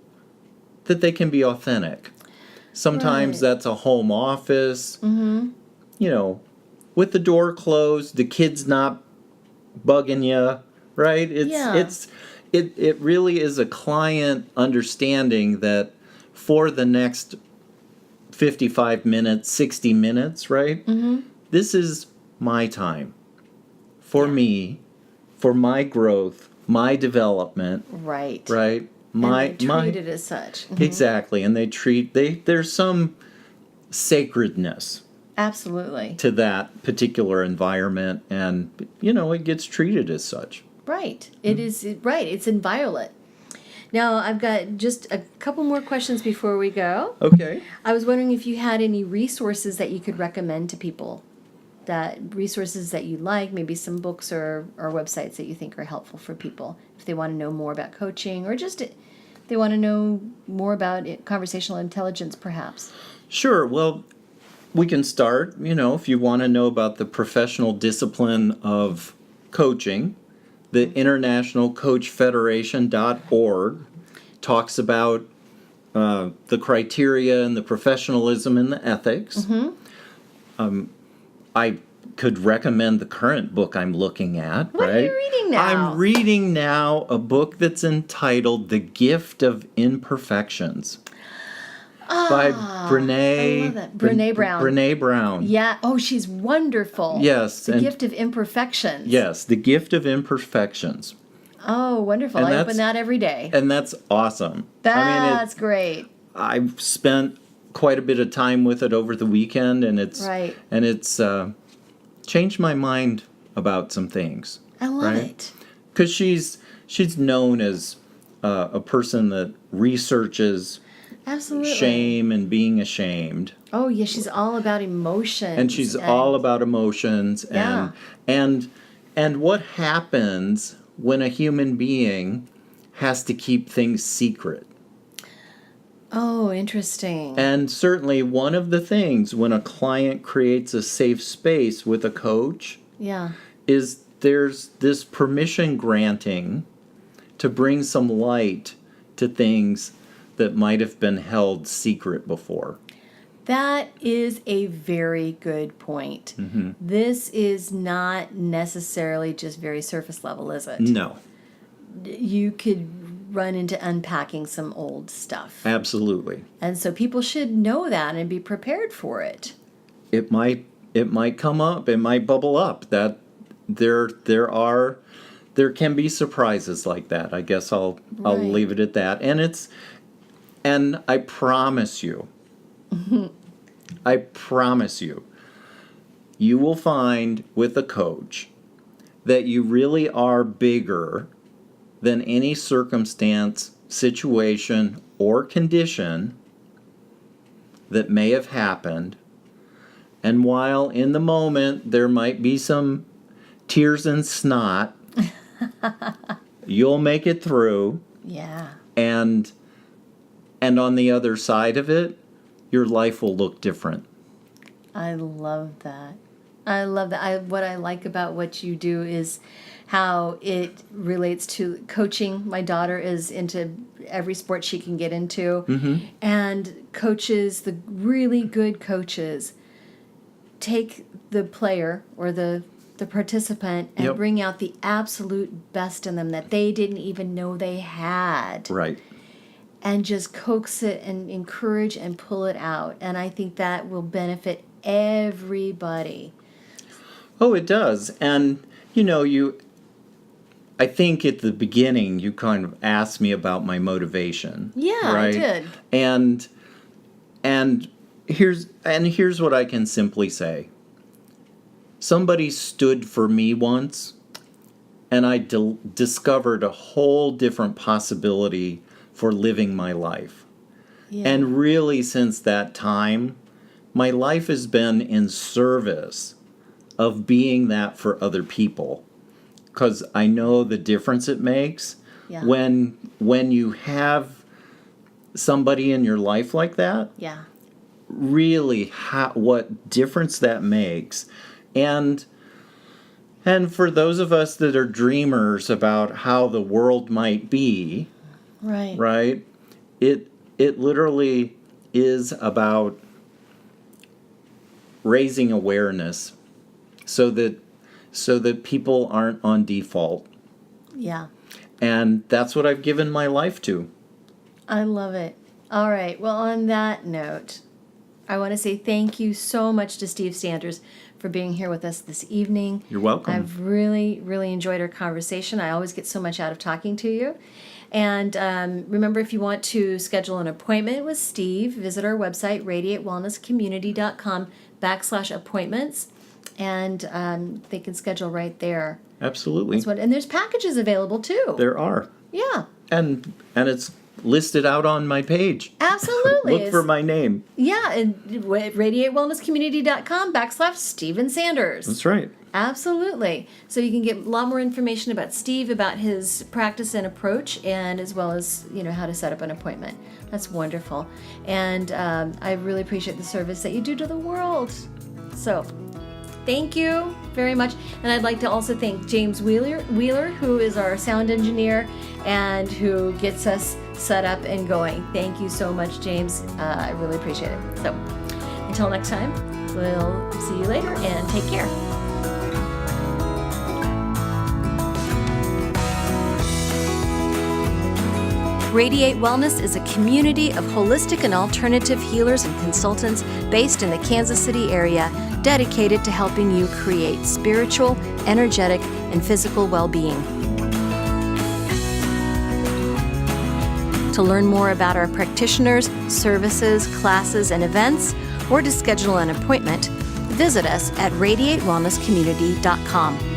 that they can be authentic. Sometimes that's a home office, with the door closed, the kid's not bugging you, right? It really is a client understanding that for the next 55 minutes, 60 minutes, right? This is my time for me, for my growth, my development. Right. Right. And they treat it as such. Exactly. And there's some sacredness Absolutely. to that particular environment, and it gets treated as such. Right. It is right. It's inviolate. Now, I've got just a couple more questions before we go. Okay. I was wondering if you had any resources that you could recommend to people, resources that you like, maybe some books or websites that you think are helpful for people if they want to know more about coaching, or just they want to know more about conversational intelligence, perhaps. Sure. Well, we can start, if you want to know about the professional discipline of coaching, the International Coach Federation.org talks about the criteria and the professionalism and the ethics. I could recommend the current book I'm looking at. What are you reading now? I'm reading now a book that's entitled The Gift of Imperfections by Brene. I love that. Brene Brown. Brene Brown. Yeah. Oh, she's wonderful. Yes. The Gift of Imperfections. Yes, The Gift of Imperfections. Oh, wonderful. And I open that every day. And that's awesome. That's great. I've spent quite a bit of time with it over the weekend, and it's changed my mind about some things. I love it. Because she's known as a person that researches shame and being ashamed. Oh, yeah, she's all about emotions. And she's all about emotions and what happens when a human being has to keep things secret. Oh, interesting. And certainly one of the things when a client creates a safe space with a coach is there's this permission granting to bring some light to things that might have been held secret before. That is a very good point. Mm-hmm. This is not necessarily just very surface level, is it? No. You could run into unpacking some old stuff. Absolutely. And so people should know that and be prepared for it. It might come up, it might bubble up. That there can be surprises like that. I guess I'll leave it at that. And I promise you, you will find with a coach that you really are bigger than any circumstance, situation, or condition that may have happened. And while in the moment there might be some tears and snot, you'll make it through. Yeah. And on the other side of it, your life will look different. I love that. What I like about what you do is how it relates to coaching. My daughter is into every sport she can get into. Mm-hmm. And coaches, the really good coaches, take the player or the participant and bring out the absolute best in them that they didn't even know they had. Right. And just coax it and encourage and pull it out. And I think that will benefit everybody. Oh, it does. And, I think at the beginning you kind of asked me about my motivation. Yeah, right? I did. And here's what I can simply say. Somebody stood for me once, and I discovered a whole different possibility for living my life. Yeah. And really, since that time, my life has been in service of being that for other people. Because I know the difference it makes when you have somebody in your life like that. Yeah. Really, what difference that makes. And for those of us that are dreamers about how the world might be, right? It literally is about raising awareness so that people aren't on default. Yeah. And that's what I've given my life to. I love it. All right. Well, on that note, I want to say thank you so much to Steve Sanders for being here with us this evening. You're welcome. I've really, really enjoyed our conversation. I always get so much out of talking to you. And remember, if you want to schedule an appointment with Steve, visit our website, radiatewellnesscommunity.com/appointments, and they can schedule right there. Absolutely. And there's packages available too. There are. Yeah. And it's listed out on my page. Absolutely. Look for my name. Yeah, and radiatewellnesscommunity.com/Steven Sanders. That's right. Absolutely. So you can get a lot more information about Steve, about his practice and approach, and as well as, how to set up an appointment. That's wonderful. And I really appreciate the service that you do to the world. So thank you very much. And I'd like to also thank James Wheeler, who is our sound engineer and who gets us set up and going. Thank you so much, James. I really appreciate it. So until next time, we'll see you later and take care. Radiate Wellness is a community of holistic and alternative healers and consultants based in the Kansas City area, dedicated to helping you create spiritual, energetic, and physical well-being. To learn more about our practitioners, services, classes, and events, or to schedule an appointment, visit us at radiatewellnesscommunity.com.